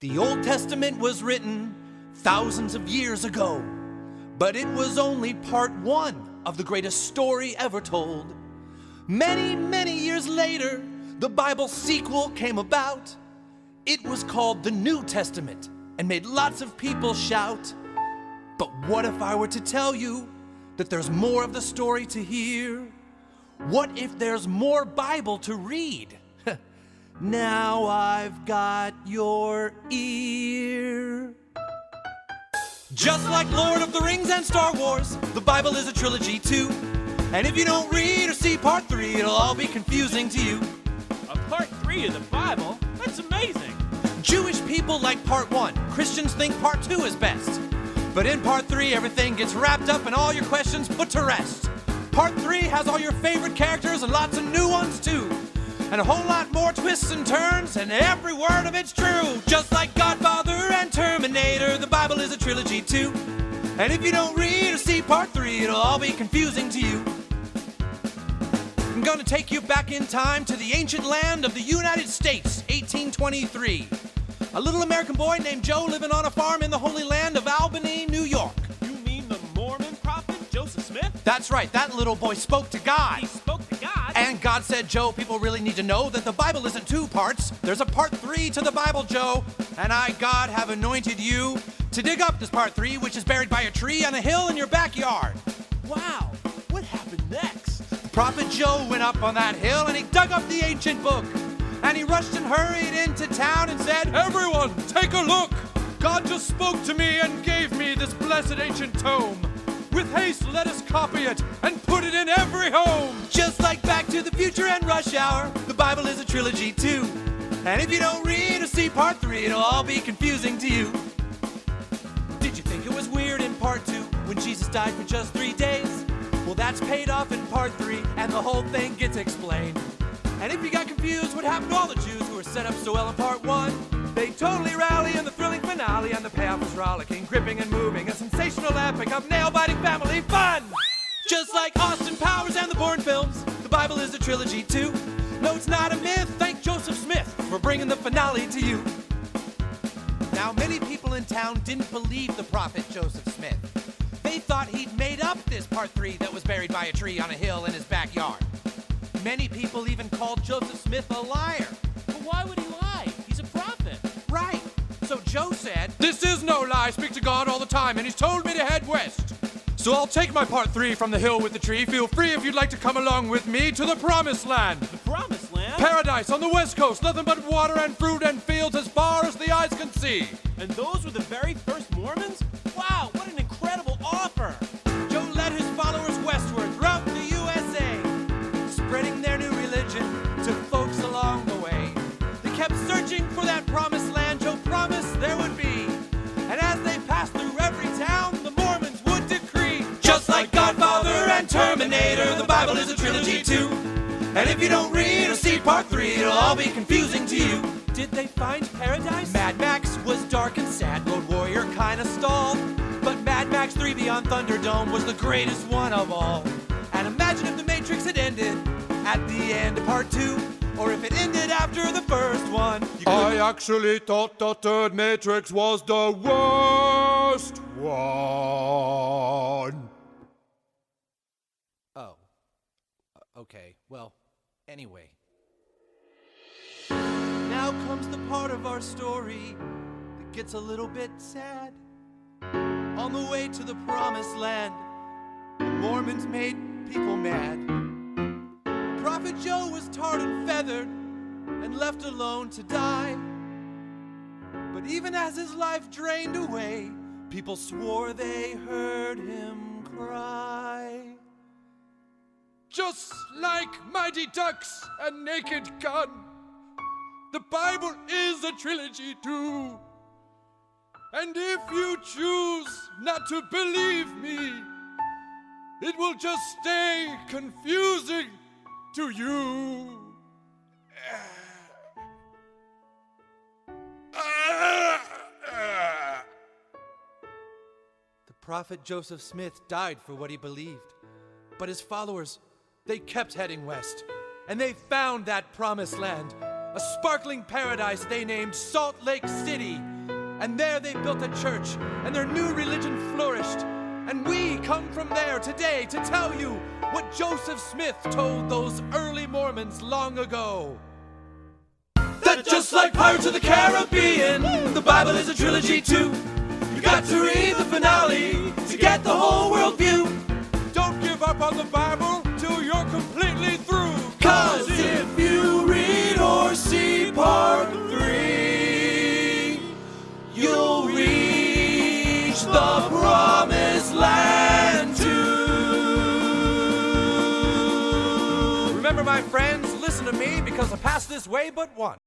The Old Testament was written thousands of years ago, but it was only part one of the greatest story ever told. Many, many years later, the Bible's sequel came about. It was called the New Testament and made lots of people shout. But what if I were to tell you that there's more of the story to hear? What if there's more Bible to read? Now I've got your ear. Just like Lord of the Rings and Star Wars, the Bible is a trilogy too. And if you don't read or see part 3, it'll all be confusing to you. A part 3 of the Bible? That's amazing. Jewish people like part 1. Christians think part 2 is best. But in part 3, everything gets wrapped up and all your questions put to rest. Part 3 has all your favorite characters and lots of new ones too. And a whole lot more twists and turns, and every word of it's true. Just like Godfather and Terminator, the Bible is a trilogy too. And if you don't read or see part 3, it'll all be confusing to you. I'm gonna take you back in time to the ancient land of the United States, 1823. A little American boy named Joe living on a farm in the Holy Land of Albany, New York. You mean the Mormon prophet, Joseph Smith? That's right, that little boy spoke to God. He spoke to God? And God said, Joe, people really need to know that the Bible isn't 2 parts. There's a part 3 to the Bible, Joe. And I, God, have anointed you to dig up this part 3, which is buried by a tree on a hill in your backyard. Wow, what happened next? The prophet Joe went up on that hill and he dug up the ancient book. And he rushed and hurried into town and said, "Everyone, take a look! God just spoke to me and gave me this blessed ancient tome. With haste, let us copy it and put it in every home." Just like Back to the Future and Rush Hour, the Bible is a trilogy too. And if you don't read or see part 3, it'll all be confusing to you. Did you think it was weird in part 2 when Jesus died for just 3 days? Well, that's paid off in part 3 and the whole thing gets explained. And if you got confused, what happened to all the Jews who were set up so well in part 1? They totally rally in the thrilling finale, and the payoff is rollicking, gripping and moving, a sensational epic of nail-biting family fun! Just like Austin Powers and the Bourne films, the Bible is a trilogy too. No, it's not a myth, thank Joseph Smith for bringing the finale to you. Now, many people in town didn't believe the prophet Joseph Smith. They thought he'd made up this part 3 that was buried by a tree on a hill in his backyard. Many people even called Joseph Smith a liar. But why would he lie? He's a prophet. Right. So Joe said, "This is no lie. I speak to God all the time, and he's told me to head west. So I'll take my part 3 from the hill with the tree. Feel free if you'd like to come along with me to the Promised Land. The Promised Land? Paradise on the west coast. Nothing but water and fruit and fields as far as the eyes can see." And those were the very first Mormons? Wow, what an incredible offer! Joe led his followers westward throughout the USA, spreading their new religion to folks along the way. They kept searching for that promised land Joe promised there would be. And as they passed through every town, the Mormons would decree. Just like Godfather and Terminator, the Bible is a trilogy too. And if you don't read or see part 3, it'll all be confusing to you. Did they find paradise? Mad Max was dark and sad, Road Warrior kinda stalled. But Mad Max 3 Beyond Thunderdome was the greatest one of all. And imagine if The Matrix had ended at the end of part 2, or if it ended after the first one. I actually thought the third Matrix was the worst one. Oh. Okay, well, anyway. Now comes the part of our story that gets a little bit sad. On the way to the Promised Land, the Mormons made people mad. Prophet Joe was tarred and feathered and left alone to die. But even as his life drained away, people swore they heard him cry. Just like Mighty Ducks and Naked Gun, the Bible is a trilogy too. And if you choose not to believe me, it will just stay confusing to you. The prophet Joseph Smith died for what he believed, but his followers, they kept heading west, and they found that promised land. a sparkling paradise they named Salt Lake City. And there they built a church, and their new religion flourished. And we come from there today to tell you what Joseph Smith told those early Mormons long ago. That just like Pirates of the Caribbean, the Bible is a trilogy too. You got to read the finale to get the whole world view. Don't give up on the Bible till you're completely through. 'Cause if you read or see part 3, you'll reach the promised land too. Remember, my friends, listen to me because I pass this way but once.